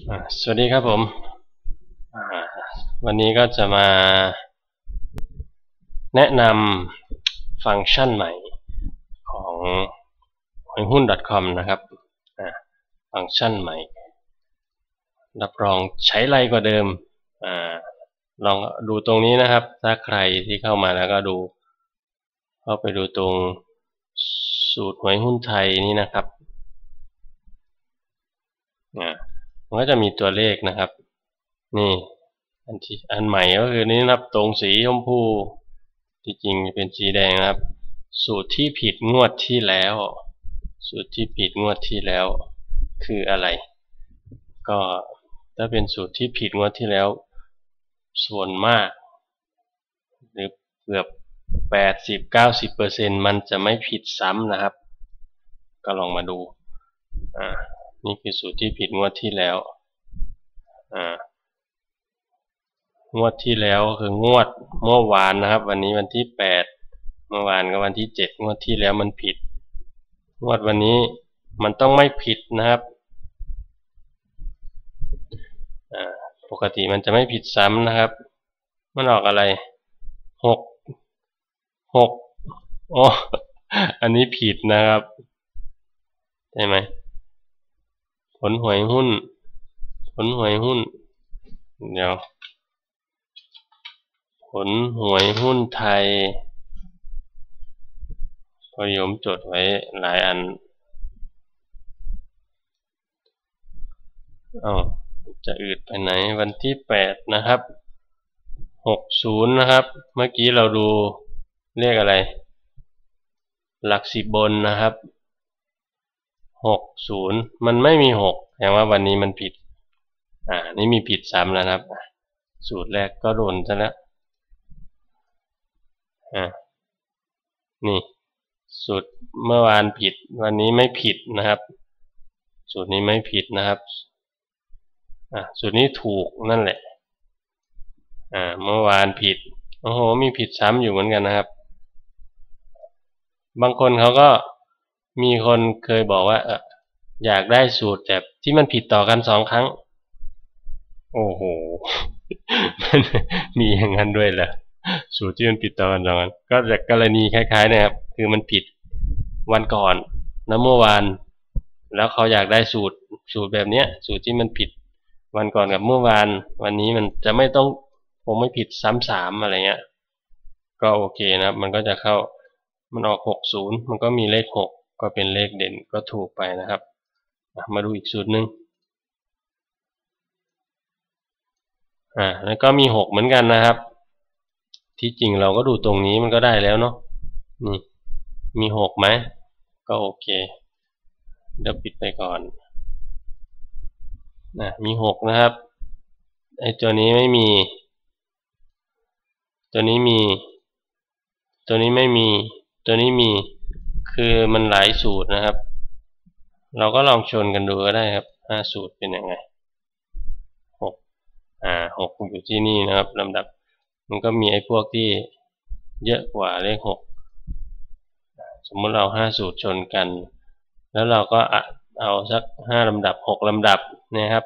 สวัสดีครับผมวันนี้ก็จะมาแนะนำฟังก์ชันใหม่ของหวยหุ้น .com นะครับฟังก์ชันใหม่รับรองใช้ไรกว่าเดิมลองดูตรงนี้นะครับถ้าใครที่เข้ามาแล้วก็เข้าไปดูตรงสูตรหวยหุ้นไทยนี่นะครับมันก็จะมีตัวเลขนะครับนี่อันใหม่ก็คือนี่นับตรงสีชมพูที่จริงเป็นสีแดงนะครับสูตรที่ผิดงวดที่แล้วสูตรที่ผิดงวดที่แล้วคืออะไรก็ถ้าเป็นสูตรที่ผิดงวดที่แล้วส่วนมากหรือเกือบ80-90%มันจะไม่ผิดซ้ำนะครับก็ลองมาดูนี่คือสูตรที่ผิดงวดที่แล้วงวดที่แล้วคืองวดเมื่อวานนะครับวันนี้วันที่8เมื่อวานก็วันที่7งวดที่แล้วมันผิดงวดวันนี้มันต้องไม่ผิดนะครับปกติมันจะไม่ผิดซ้ำนะครับมันออกอะไร6อ๋ออันนี้ผิดนะครับใช่ไหมผลหวยหุ้นเดี๋ยวผลหวยหุ้นไทยพอยมจดไว้หลายอันจะอืดไปไหนวันที่8นะครับ60นะครับเมื่อกี้เราดูเลขอะไรหลัก10บนนะครับ60มันไม่มี6แสดงว่าวันนี้มันผิดนี่มีผิดซ้ำแล้วนะครับสูตรแรกก็โดนซะแล้วนี่สูตรเมื่อวานผิดวันนี้ไม่ผิดนะครับสูตรนี้ไม่ผิดนะครับสูตรนี้ถูกนั่นแหละเมื่อวานผิดโอ้โหมีผิดซ้ำอยู่เหมือนกันนะครับบางคนเขาก็มีคนเคยบอกว่าอยากได้สูตรแบบที่มันผิดต่อกัน2 ครั้งโอ้โหมันมีอย่างนั้นด้วยเหรอสูตรที่มันผิดต่อกัน2 ครั้งก็จากกรณีคล้ายๆนะครับคือมันผิดวันก่อนแล้วเมื่อวานแล้วเขาอยากได้สูตรแบบเนี้ยสูตรที่มันผิดวันก่อนกับเมื่อวานวันนี้มันจะไม่ต้องผมไม่ผิดซ้ำๆอะไรเงี้ยก็โอเคนะครับมันก็จะเข้ามันออก60มันก็มีเลข6ก็เป็นเลขเด่นก็ถูกไปนะครับมาดูอีกสูตรหนึ่งแล้วก็มี6เหมือนกันนะครับที่จริงเราก็ดูตรงนี้มันก็ได้แล้วเนาะนี่มี6ไหมก็โอเคเดี๋ยวปิดไปก่อนมี6นะครับไอ้ตัวนี้ไม่มีตัวนี้มีตัวนี้ไม่มีตัวนี้มีคือมันหลายสูตรนะครับเราก็ลองชนกันดูก็ได้ครับ5สูตรเป็นยังไง6อยู่ที่นี่นะครับลำดับมันก็มีไอ้พวกที่เยอะกว่าเลข6สมมติเรา5สูตรชนกันแล้วเราก็เอาสัก5ลำดับ6ลำดับนะครับ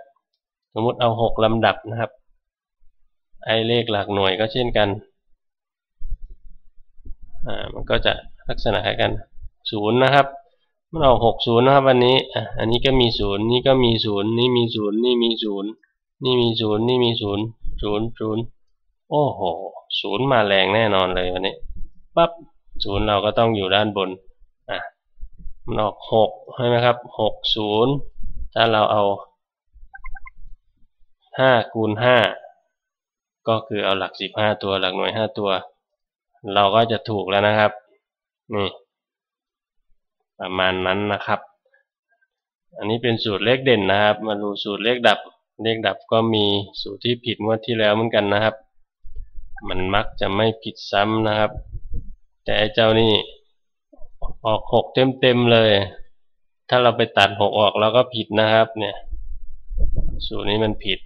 สมมติเอา6ลำดับนะครับไอ้เลขหลักหน่วยก็เช่นกันมันก็จะลักษณะคล้ายกัน0นะครับมันออก60นะครับวันนี้อันนี้ก็มี0นี่ก็มี0นี่มี0นี่มี0นี่มี0นี่มี0 0 โอ้โห0มาแรงแน่นอนเลยวันนี้ปั๊บ0เราก็ต้องอยู่ด้านบนมันออก6ใช่ไหมครับ60ถ้าเราเอา5คูณ5ก็คือเอาหลัก10 5ตัวหลักหน่วย5ตัวเราก็จะถูกแล้วนะครับนี่ประมาณนั้นนะครับอันนี้เป็นสูตรเลขเด่นนะครับมาดูสูตรเลขดับก็มีสูตรที่ผิดงวดที่แล้วเหมือนกันนะครับมันมักจะไม่ผิดซ้ำนะครับแต่ไอ้เจ้านี่ออก6เต็มเลยถ้าเราไปตัด6ออกเราก็ผิดนะครับเนี่ยสูตรนี้มันผิด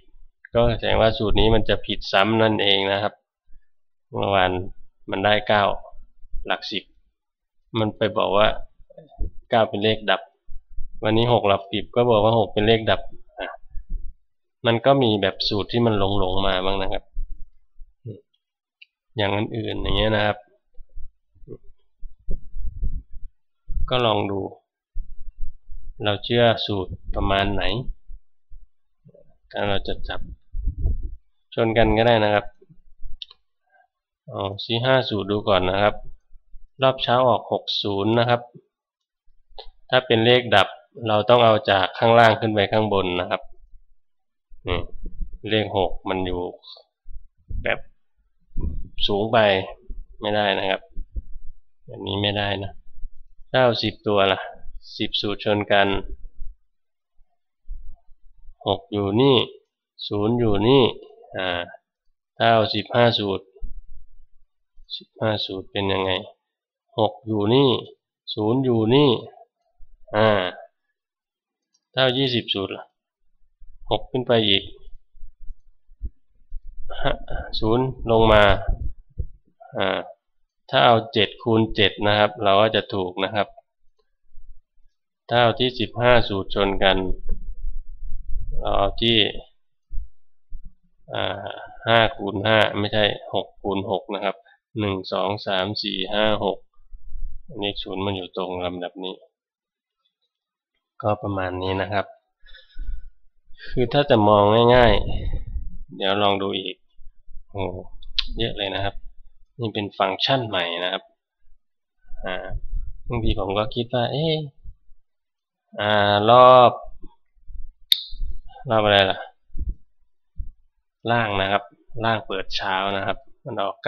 ก็แสดงว่าสูตรนี้มันจะผิดซ้ำนั่นเองนะครับเมื่อวานมันได้9หลัก10มันไปบอกว่า9เป็นเลขดับวันนี้6หลัก10ก็บอกว่า6เป็นเลขดับ มันก็มีแบบสูตรที่มันหลงมาบ้างนะครับอย่างอื่นๆอย่างเงี้ยนะครับก็ลองดูเราเชื่อสูตรประมาณไหนถ้าเราจะจับชนกันก็ได้นะครับเอา4-5 สูตรดูก่อนนะครับรอบเช้าออก60นะครับถ้าเป็นเลขดับเราต้องเอาจากข้างล่างขึ้นไปข้างบนนะครับนี่เลข6มันอยู่แบบสูงไปไม่ได้นะครับแบบนี้ไม่ได้นะถ้าเอา10ตัวล่ะ10สูตรชนกัน6อยู่นี่0อยู่นี่ถ้าเอา15สูตรเป็นยังไง6อยู่นี่0อยู่นี่ถ้าเอา20สูตรล่ะ6ขึ้นไปอีก0ลงมาถ้าเอา7คูณ7นะครับเราก็จะถูกนะครับถ้าเอาที่15สูตรชนกันเราเอาที่5คูณ5ไม่ใช่6คูณ6นะครับ1 2 3 4 5 6อันนี้0มันอยู่ตรงลำดับนี้ก็ประมาณนี้นะครับคือถ้าจะมองง่ายๆเดี๋ยวลองดูอีกเยอะเลยนะครับนี่เป็นฟังก์ชันใหม่นะครับบางทีผมก็คิดว่ารอบอะไรล่ะล่างนะครับล่างเปิดเช้านะครับมันออก94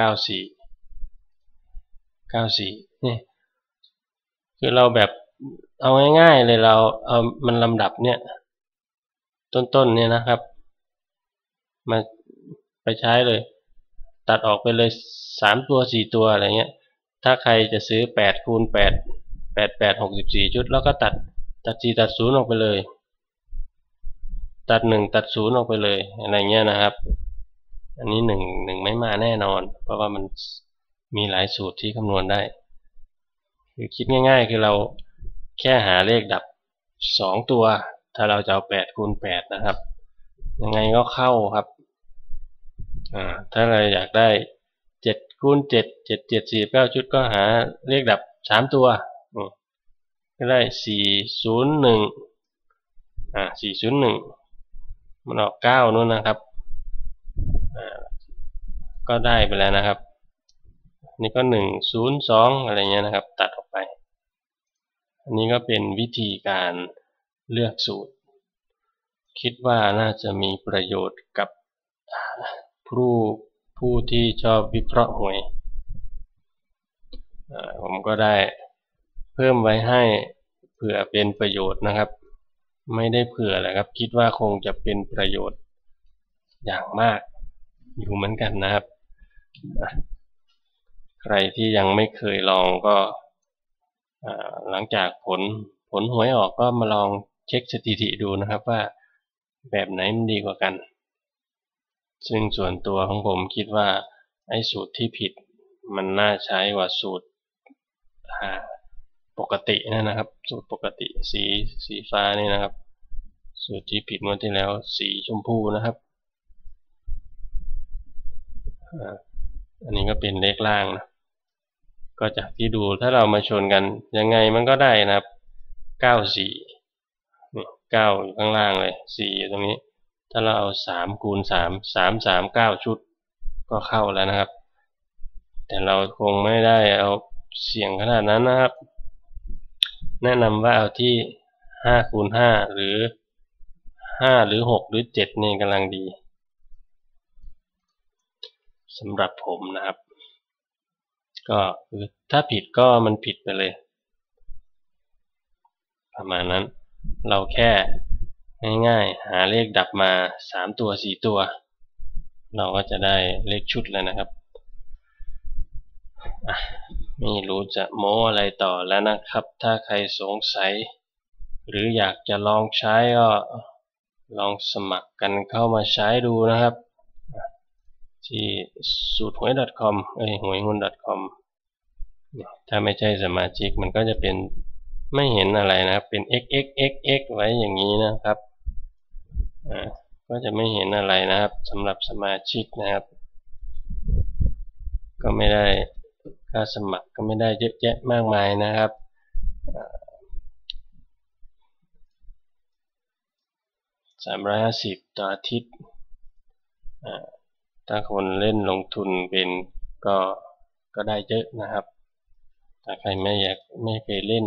นี่คือเราแบบเอาง่ายๆเลยเราเอามันลำดับเนี่ยต้นเนี่ยนะครับมาไปใช้เลยตัดออกไปเลย3ตัว4ตัวอะไรเงี้ยถ้าใครจะซื้อ8คูณ8 8 64ชุดแล้วก็ตัด4ตัด0ออกไปเลยตัด1ตัด0ออกไปเลยอะไรเงี้ยนะครับอันนี้1ไม่มาแน่นอนเพราะว่ามันมีหลายสูตรที่คำนวณได้คือคิดง่ายๆคือเราแค่หาเลขดับ2ตัวถ้าเราจะเอา8คูณ8นะครับยังไงก็เข้าครับถ้าเราอยากได้7คูณ7 7 7 49ชุดก็หาเลขดับ3ตัวก็ได้401 401มันออก9นู่นนะครับก็ได้ไปแล้วนะครับนี่ก็102อะไรเงี้ยนะครับตัดออกไปอันนี้ก็เป็นวิธีการเลือกสูตรคิดว่าน่าจะมีประโยชน์กับผู้ที่ชอบวิเคราะห์หวยผมก็ได้เพิ่มไว้ให้เผื่อเป็นประโยชน์นะครับไม่ได้เผื่อแหละครับคิดว่าคงจะเป็นประโยชน์อย่างมากอยู่เหมือนกันนะครับใครที่ยังไม่เคยลองก็หลังจากผลหวยออกก็มาลองเช็คสถิติดูนะครับว่าแบบไหนมันดีกว่ากันซึ่งส่วนตัวของผมคิดว่าไอ้สูตรที่ผิดมันน่าใช้กว่าสูตรปกตินะครับสูตรปกติสีฟ้านี่นะครับสูตรที่ผิดเมื่อที่แล้วสีชมพูนะครับอันนี้ก็เป็นเลขล่างนะก็จากที่ดูถ้าเรามาชนกันยังไงมันก็ได้นะครับ94นี่9อยู่ข้างล่างเลย4อยู่ตรงนี้ถ้าเราเอา3คูณ3 339ชุดก็เข้าแล้วนะครับแต่เราคงไม่ได้เอาเสี่ยงขนาดนั้นนะครับแนะนำว่าเอาที่5คูณ5หรือ5หรือ6หรือ7นี่กำลังดีสำหรับผมนะครับก็คือถ้าผิดก็มันผิดไปเลยประมาณนั้นเราแค่ง่ายๆหาเลขดับมา3ตัว4ตัวเราก็จะได้เลขชุดแล้วนะครับไม่รู้จะโม้อะไรต่อแล้วนะครับถ้าใครสงสัยหรืออยากจะลองใช้ก็ลองสมัครกันเข้ามาใช้ดูนะครับที่สูตรหวย .com หวยหุ้น .com ถ้าไม่ใช่สมาชิกมันก็จะเป็นไม่เห็นอะไรนะครับเป็น xxxx ไว้อย่างนี้นะครับ ก็จะไม่เห็นอะไรนะครับสำหรับสมาชิกนะครับก็ไม่ได้ค่าสมัครก็ไม่ได้เยอะแยะมากมายนะครับ350ต่ออาทิตย์ถ้าคนเล่นลงทุนเป็นก็ได้เยอะนะครับถ้าใครไม่เคยเล่น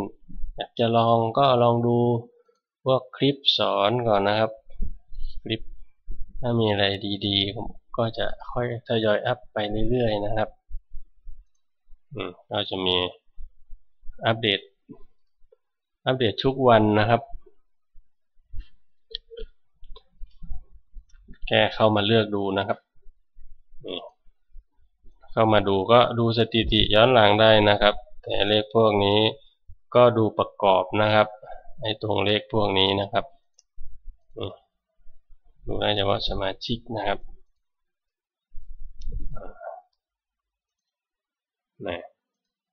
อยากจะลองก็ลองดูพวกคลิปสอนก่อนนะครับคลิปถ้ามีอะไรดีๆผมก็จะค่อยทยอยอัพไปเรื่อยๆนะครับก็จะมีอัปเดตทุกวันนะครับแค่เข้ามาเลือกดูนะครับเข้ามาดูก็ดูสถิติย้อนหลังได้นะครับแต่เลขพวกนี้ก็ดูประกอบนะครับไอ้ตรงเลขพวกนี้นะครับดูได้เฉพาะสมาชิกนะครับ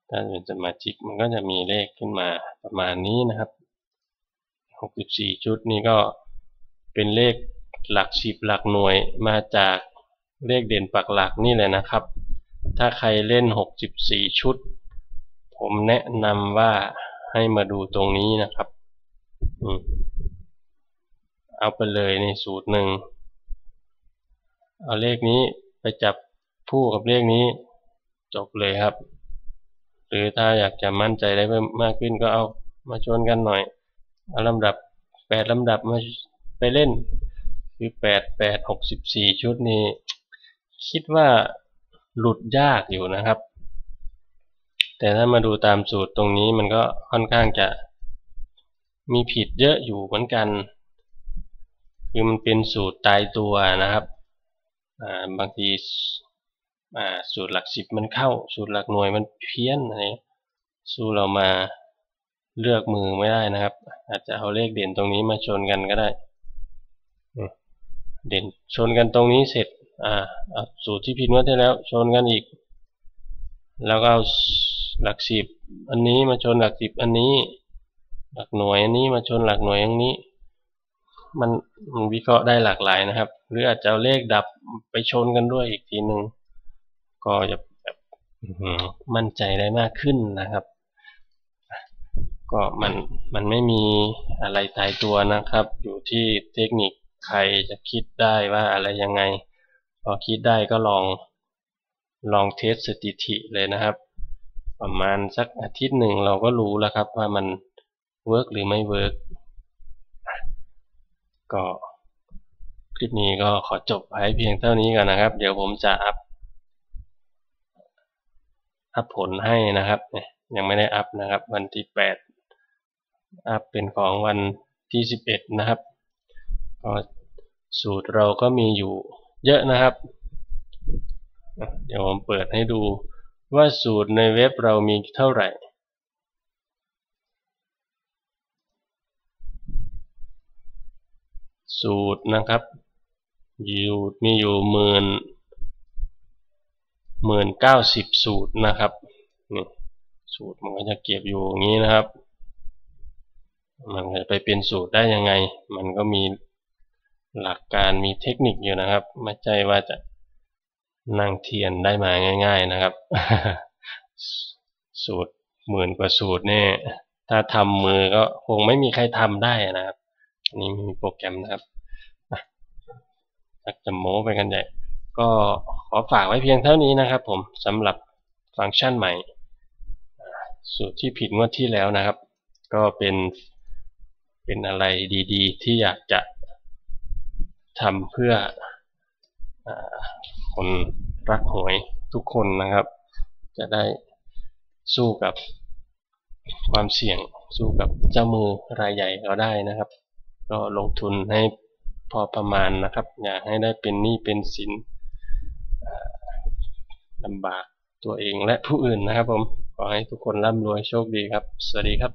ถ้าเป็นสมาชิกมันก็จะมีเลขขึ้นมาประมาณนี้นะครับ64ชุดนี้ก็เป็นเลขหลัก10หลักหน่วยมาจากเลขเด่นปักหลักนี่แหละนะครับถ้าใครเล่น64ชุดผมแนะนำว่าให้มาดูตรงนี้นะครับเอาไปเลยในสูตรหนึ่งเอาเลขนี้ไปจับคู่กับเลขนี้จบเลยครับหรือถ้าอยากจะมั่นใจได้เพิ่มมากขึ้นก็เอามาชนกันหน่อยเอาลำดับ8ลำดับมาไปเล่นคือ8 64ชุดนี้คิดว่าหลุดยากอยู่นะครับแต่ถ้ามาดูตามสูตรตรงนี้มันก็ค่อนข้างจะมีผิดเยอะอยู่เหมือนกันคือมันเป็นสูตรตายตัวนะครับบางทีสูตรหลัก10มันเข้าสูตรหลักหน่วยมันเพี้ยนอะไรสู้เรามาเลือกมือไม่ได้นะครับอาจจะเอาเลขเด่นตรงนี้มาชนกันก็ได้เด่นชนกันตรงนี้เสร็จสูตรที่ผิดงวดที่แล้วชนกันอีกแล้วก็เอาหลัก10อันนี้มาชนหลัก10อันนี้หลักหน่วยอันนี้มาชนหลักหน่วยอย่างนี้มันวิเคราะห์ได้หลากหลายนะครับหรืออาจจะเอาเลขดับไปชนกันด้วยอีกทีหนึ่งก็จะแบบมั่นใจได้มากขึ้นนะครับก็มันไม่มีอะไรตายตัวนะครับอยู่ที่เทคนิคใครจะคิดได้ว่าอะไรยังไงพอคิดได้ก็ลองเทสสถิติเลยนะครับประมาณสักอาทิตย์หนึ่งเราก็รู้แล้วครับว่ามันเวิร์กหรือไม่เวิร์กก็คลิปนี้ก็ขอจบไว้เพียงเท่านี้ก่อนนะครับเดี๋ยวผมจะอัพผลให้นะครับยังไม่ได้อัพนะครับวันที่8อัพเป็นของวันที่11นะครับก็สูตรเราก็มีอยู่เยอะนะครับเดี๋ยวผมเปิดให้ดูว่าสูตรในเว็บเรามีเท่าไหร่สูตรนะครับมีอยู่10,090สูตรนะครับนี่สูตรมันก็จะเก็บอยู่อย่างนี้นะครับมันจะไปเป็นสูตรได้ยังไงมันก็มีหลักการมีเทคนิคอยู่นะครับไม่ใช่ว่าจะนั่งเทียนได้มาง่ายๆนะครับสูตร10,000 กว่าสูตรนี่ถ้าทำมือก็คงไม่มีใครทำได้นะครับอันนี้มีโปรแกรมนะครับจะโม้ไปกันใหญ่ก็ขอฝากไว้เพียงเท่านี้นะครับผมสำหรับฟังก์ชันใหม่สูตรที่ผิดงวดที่แล้วนะครับก็เป็นอะไรดีๆที่อยากจะทำเพื่อคนรักหวยทุกคนนะครับจะได้สู้กับความเสี่ยงสู้กับเจ้ามือรายใหญ่เขาได้นะครับก็ลงทุนให้พอประมาณนะครับอย่าให้ได้เป็นหนี้เป็นสินลำบากตัวเองและผู้อื่นนะครับผมขอให้ทุกคนร่ำรวยโชคดีครับสวัสดีครับ